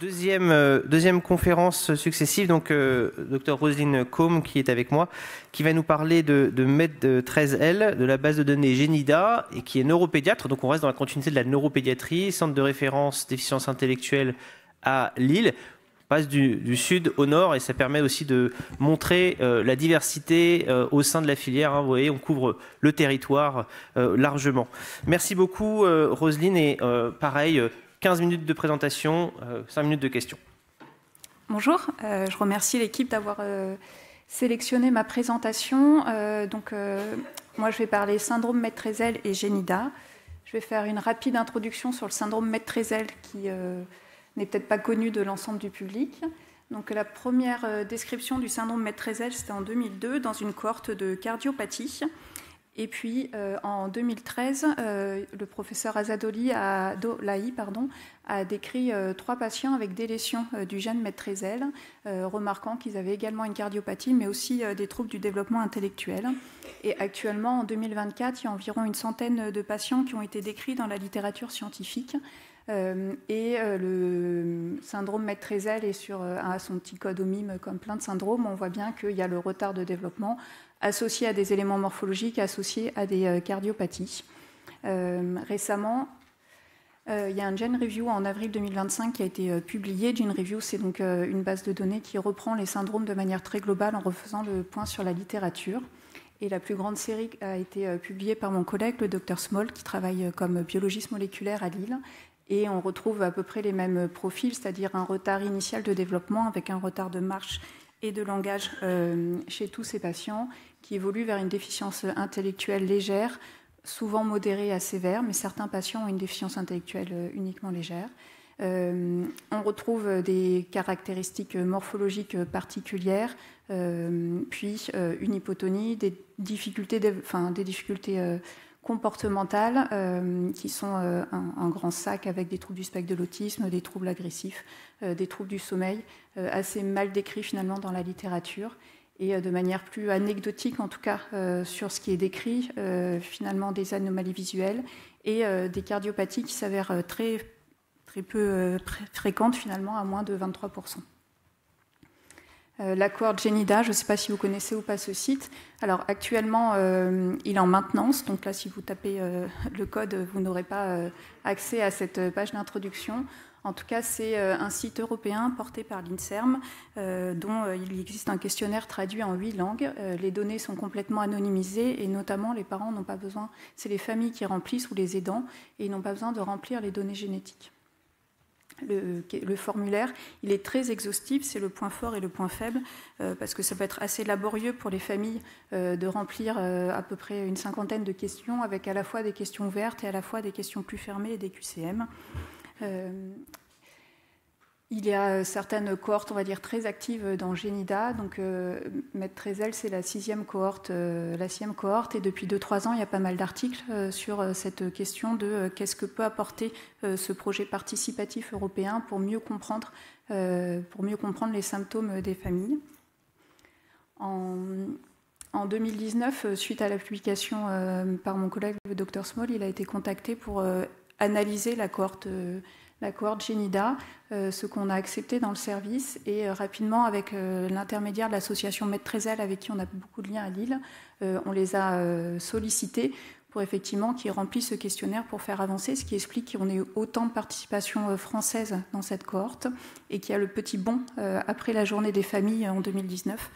Deuxième conférence successive, donc Dr Roselyne Combe qui est avec moi, qui va nous parler de MED13L, de la base de données Genida, et qui est neuropédiatre. Donc on reste dans la continuité de la neuropédiatrie, centre de référence déficience intellectuelle à Lille. On passe du sud au nord et ça permet aussi de montrer la diversité au sein de la filière. Hein, vous voyez, on couvre le territoire largement. Merci beaucoup Roselyne et pareil, 15 minutes de présentation, 5 minutes de questions. Bonjour, je remercie l'équipe d'avoir sélectionné ma présentation. Moi, je vais parler syndrome MED13L et Genida. Je vais faire une rapide introduction sur le syndrome MED13L qui n'est peut-être pas connu de l'ensemble du public. Donc, la première description du syndrome MED13L, c'était en 2002 dans une cohorte de cardiopathie. Et puis, en 2013, le professeur Azadoli a décrit 3 patients avec délétion du gène MED13L, remarquant qu'ils avaient également une cardiopathie, mais aussi des troubles du développement intellectuel. Et actuellement, en 2024, il y a environ une centaine de patients qui ont été décrits dans la littérature scientifique. Le syndrome MED13L est sur son petit code au mime comme plein de syndromes. On voit bien qu'il y a le retard de développement associé à des éléments morphologiques, associés à des cardiopathies. Récemment, il y a un Gene Review en avril 2025 qui a été publié. Gene Review, c'est donc une base de données qui reprend les syndromes de manière très globale en refaisant le point sur la littérature. Et la plus grande série a été publiée par mon collègue, le Dr Small, qui travaille comme biologiste moléculaire à Lille. Et on retrouve à peu près les mêmes profils, c'est-à-dire un retard initial de développement avec un retard de marche et de langage chez tous ces patients qui évoluent vers une déficience intellectuelle légère, souvent modérée à sévère, mais certains patients ont une déficience intellectuelle uniquement légère. On retrouve des caractéristiques morphologiques particulières, puis une hypotonie, des difficultés comportementales qui sont un grand sac avec des troubles du spectre de l'autisme, des troubles agressifs, des troubles du sommeil, assez mal décrits finalement dans la littérature. Et de manière plus anecdotique, en tout cas, sur ce qui est décrit, finalement des anomalies visuelles et des cardiopathies qui s'avèrent très peu fréquentes, finalement, à moins de 23%. La cohorte Genida, je ne sais pas si vous connaissez ou pas ce site. Alors actuellement, il est en maintenance. Donc là, si vous tapez le code, vous n'aurez pas accès à cette page d'introduction. En tout cas, c'est un site européen porté par l'INSERM, dont il existe un questionnaire traduit en 8 langues. Les données sont complètement anonymisées et notamment, les parents n'ont pas besoin, c'est les familles qui remplissent ou les aidants, et ils n'ont pas besoin de remplir les données génétiques. Le formulaire, il est très exhaustif, c'est le point fort et le point faible, parce que ça peut être assez laborieux pour les familles de remplir à peu près une cinquantaine de questions, avec à la fois des questions ouvertes et à la fois des questions plus fermées et des QCM. Il y a certaines cohortes, on va dire, très actives dans Genida. Donc, MED13L, c'est la sixième cohorte, et depuis 2-3 ans, il y a pas mal d'articles sur cette question de qu'est-ce que peut apporter ce projet participatif européen pour mieux comprendre les symptômes des familles. En 2019, suite à la publication par mon collègue, le Dr Small, il a été contacté pour analyser la cohorte Genida, ce qu'on a accepté dans le service, et rapidement, avec l'intermédiaire de l'association MED13L, avec qui on a beaucoup de liens à Lille, on les a sollicités pour effectivement qu'ils remplissent ce questionnaire pour faire avancer, ce qui explique qu'on ait autant de participation française dans cette cohorte, et qu'il y a le petit bond après la journée des familles en 2019,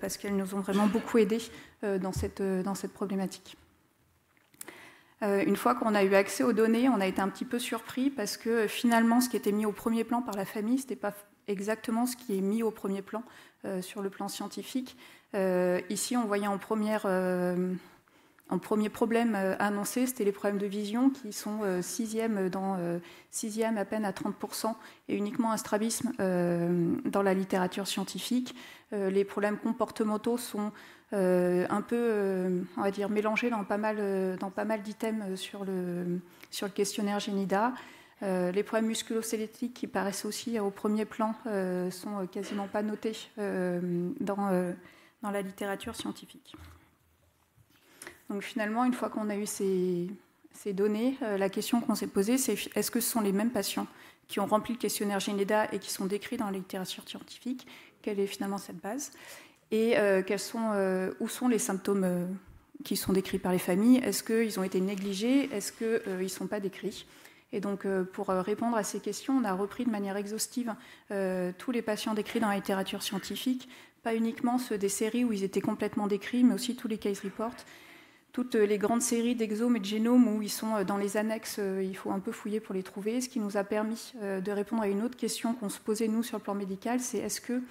parce qu'elles nous ont vraiment beaucoup aidés dans cette problématique. Une fois qu'on a eu accès aux données, on a été un petit peu surpris parce que finalement, ce qui était mis au premier plan par la famille, ce n'était pas exactement ce qui est mis au premier plan sur le plan scientifique. Ici, on voyait en premier problème annoncé, c'était les problèmes de vision qui sont sixième à peine à 30% et uniquement un strabisme dans la littérature scientifique. Les problèmes comportementaux sont un peu, on va dire, mélangés dans pas mal d'items sur le questionnaire Genida. Les problèmes musculo-squelettiques qui paraissent aussi au premier plan sont quasiment pas notés dans la littérature scientifique. Donc finalement, une fois qu'on a eu ces données, la question qu'on s'est posée, c'est est-ce que ce sont les mêmes patients qui ont rempli le questionnaire Génida et qui sont décrits dans la littérature scientifique. Quelle est finalement cette base? Et où sont les symptômes qui sont décrits par les familles? Est-ce qu'ils ont été négligés? Est-ce qu'ils ne sont pas décrits? Et donc, pour répondre à ces questions, on a repris de manière exhaustive tous les patients décrits dans la littérature scientifique, pas uniquement ceux des séries où ils étaient complètement décrits, mais aussi tous les case reports, toutes les grandes séries d'exomes et de génomes où ils sont dans les annexes, il faut un peu fouiller pour les trouver, ce qui nous a permis de répondre à une autre question qu'on se posait, nous, sur le plan médical, c'est est-ce que,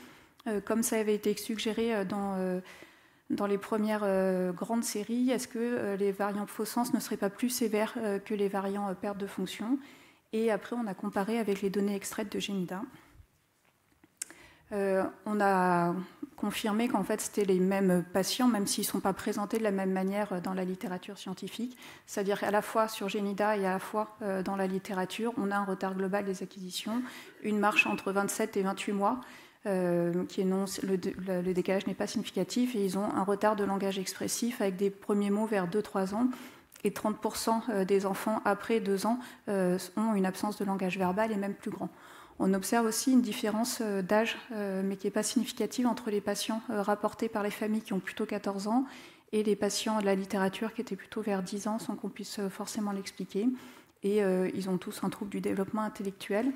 comme ça avait été suggéré dans les premières grandes séries, est-ce que les variants faux-sens ne seraient pas plus sévères que les variants perte de fonction? Et après, on a comparé avec les données extraites de Génida. On a confirmé qu'en fait, c'était les mêmes patients, même s'ils ne sont pas présentés de la même manière dans la littérature scientifique. C'est-à-dire qu'à la fois sur Génida et à la fois dans la littérature, on a un retard global des acquisitions, une marche entre 27 et 28 mois, qui énonce le décalage n'est pas significatif, et ils ont un retard de langage expressif avec des premiers mots vers 2-3 ans, et 30% des enfants après 2 ans ont une absence de langage verbal, et même plus grand. On observe aussi une différence d'âge, mais qui n'est pas significative, entre les patients rapportés par les familles qui ont plutôt 14 ans et les patients de la littérature qui étaient plutôt vers 10 ans, sans qu'on puisse forcément l'expliquer. Et ils ont tous un trouble du développement intellectuel.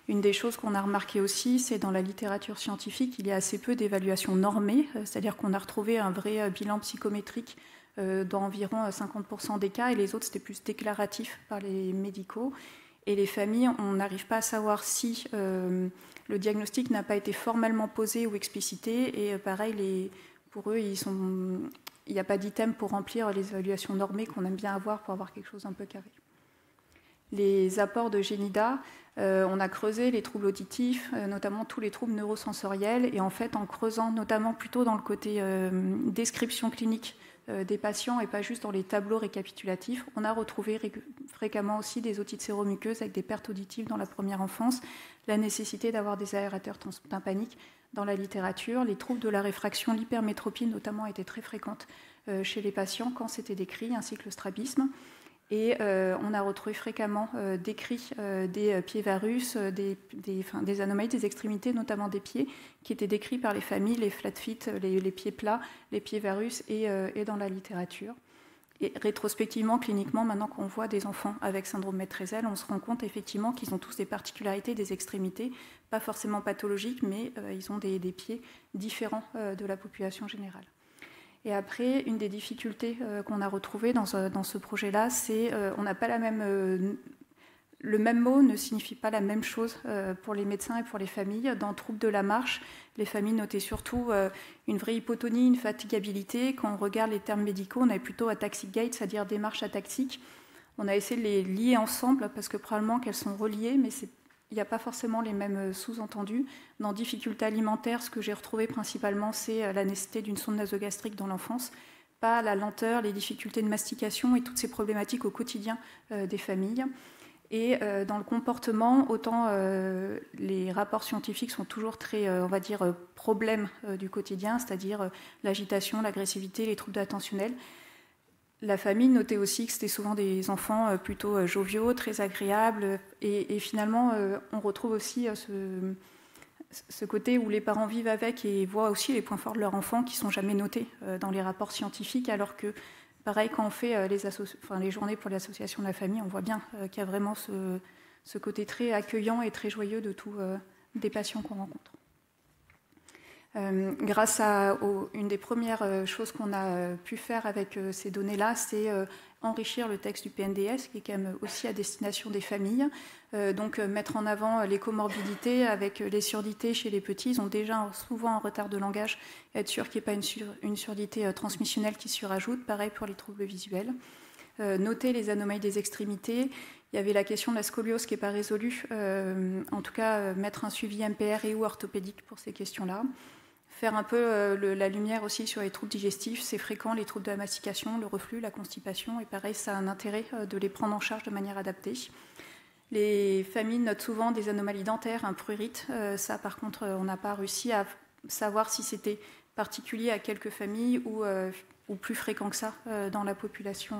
Une des choses qu'on a remarqué aussi, c'est dans la littérature scientifique, il y a assez peu d'évaluations normées, c'est-à-dire qu'on a retrouvé un vrai bilan psychométrique dans environ 50% des cas, et les autres, c'était plus déclaratif par les médicaux. Et les familles, on n'arrive pas à savoir si le diagnostic n'a pas été formellement posé ou explicité. Et pareil, pour eux, il n'y a pas d'item pour remplir les évaluations normées qu'on aime bien avoir pour avoir quelque chose d'un peu carré. Les apports de Génida, on a creusé les troubles auditifs, notamment tous les troubles neurosensoriels. Et en fait, en creusant notamment plutôt dans le côté description clinique des patients et pas juste dans les tableaux récapitulatifs, on a retrouvé fréquemment aussi des otites séromuqueuses avec des pertes auditives dans la première enfance, la nécessité d'avoir des aérateurs tympaniques dans la littérature, les troubles de la réfraction, l'hypermétropie notamment étaient très fréquentes chez les patients quand c'était décrit, ainsi que le strabisme. Et on a retrouvé fréquemment décrits des pieds-varus, des anomalies des extrémités, notamment des pieds, qui étaient décrits par les familles, les flat feet, les pieds plats, les pieds-varus, et dans la littérature. Et rétrospectivement, cliniquement, maintenant qu'on voit des enfants avec syndrome Maître-Ezel, on se rend compte effectivement qu'ils ont tous des particularités des extrémités, pas forcément pathologiques, mais ils ont des pieds différents de la population générale. Et après, une des difficultés qu'on a retrouvées dans ce projet-là, c'est on n'a pas le même mot ne signifie pas la même chose pour les médecins et pour les familles. Dans trouble de la marche, les familles notaient surtout une vraie hypotonie, une fatigabilité. Quand on regarde les termes médicaux, on avait plutôt ataxic gait, c'est-à-dire démarche ataxique. On a essayé de les lier ensemble parce que probablement qu'elles sont reliées, mais il n'y a pas forcément les mêmes sous-entendus. Dans difficultés alimentaires, ce que j'ai retrouvé principalement, c'est la nécessité d'une sonde nasogastrique dans l'enfance, pas la lenteur, les difficultés de mastication et toutes ces problématiques au quotidien des familles. Et dans le comportement, autant les rapports scientifiques sont toujours très, on va dire, problèmes du quotidien, c'est-à-dire l'agitation, l'agressivité, les troubles attentionnels. La famille notait aussi que c'était souvent des enfants plutôt joviaux, très agréables, et finalement, on retrouve aussi ce côté où les parents vivent avec et voient aussi les points forts de leur enfant qui ne sont jamais notés dans les rapports scientifiques, alors que, pareil, quand on fait les journées pour l'association de la famille, on voit bien qu'il y a vraiment ce côté très accueillant et très joyeux de tous des patients qu'on rencontre. Grâce à une des premières choses qu'on a pu faire avec ces données-là, c'est enrichir le texte du PNDS, qui est quand même aussi à destination des familles. Donc mettre en avant les comorbidités avec les surdités chez les petits. Ils ont déjà souvent un retard de langage. Être sûr qu'il n'y ait pas une surdité transmissionnelle qui se surajoute. Pareil pour les troubles visuels. Noter les anomalies des extrémités. Il y avait la question de la scoliose qui n'est pas résolue. En tout cas, mettre un suivi MPR et ou orthopédique pour ces questions-là. Faire un peu la lumière aussi sur les troubles digestifs, c'est fréquent, les troubles de la mastication, le reflux, la constipation, et pareil, ça a un intérêt de les prendre en charge de manière adaptée. Les familles notent souvent des anomalies dentaires, un prurite. Ça, par contre, on n'a pas réussi à savoir si c'était particulier à quelques familles ou plus fréquent que ça dans la population.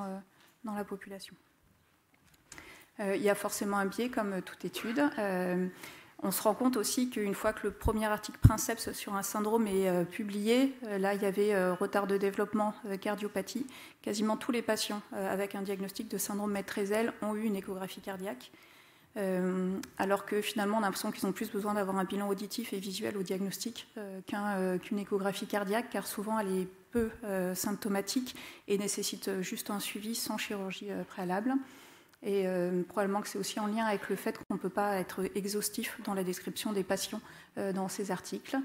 Il y a forcément un biais, comme toute étude. On se rend compte aussi qu'une fois que le premier article Princeps sur un syndrome est publié, là il y avait retard de développement, cardiopathie. Quasiment tous les patients avec un diagnostic de syndrome Maître-Ezel ont eu une échographie cardiaque. Alors que finalement on a l'impression qu'ils ont plus besoin d'avoir un bilan auditif et visuel au diagnostic qu'une échographie cardiaque, car souvent elle est peu symptomatique et nécessite juste un suivi sans chirurgie préalable. Et probablement que c'est aussi en lien avec le fait qu'on ne peut pas être exhaustif dans la description des patients dans ces articles.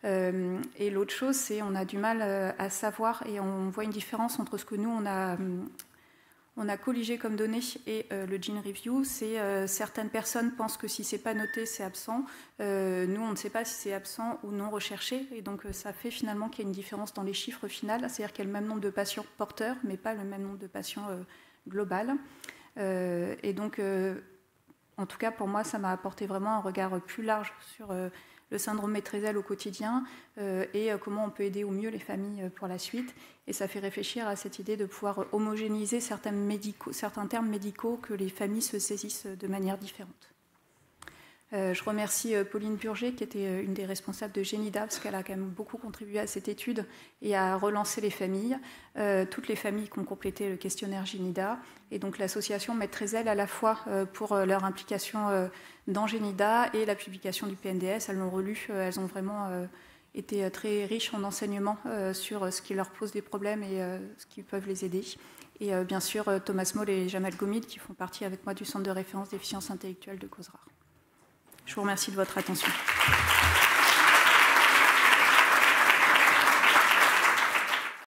Et l'autre chose, c'est qu'on a du mal à savoir, et on voit une différence entre ce que nous, on a colligé comme données et le Gene Review. C'est certaines personnes pensent que si ce n'est pas noté, c'est absent. Nous, on ne sait pas si c'est absent ou non recherché. Et donc, ça fait finalement qu'il y a une différence dans les chiffres finaux. C'est-à-dire qu'il y a le même nombre de patients porteurs, mais pas le même nombre de patients global. Et donc, en tout cas, pour moi, ça m'a apporté vraiment un regard plus large sur le syndrome Maître-Ezel au quotidien et comment on peut aider au mieux les familles pour la suite. Et ça fait réfléchir à cette idée de pouvoir homogénéiser certains termes médicaux que les familles se saisissent de manière différente. Je remercie Pauline Burger, qui était une des responsables de Genida, parce qu'elle a quand même beaucoup contribué à cette étude et à relancer les familles. Toutes les familles qui ont complété le questionnaire Genida. Et donc l'association Maître-Ezel, à la fois pour leur implication dans Genida et la publication du PNDS. Elles l'ont relu, elles ont vraiment été très riches en enseignements sur ce qui leur pose des problèmes et ce qui peuvent les aider. Et bien sûr, Thomas Moll et Jamal Gomid, qui font partie avec moi du Centre de référence déficience intellectuelle de causes rares. Je vous remercie de votre attention.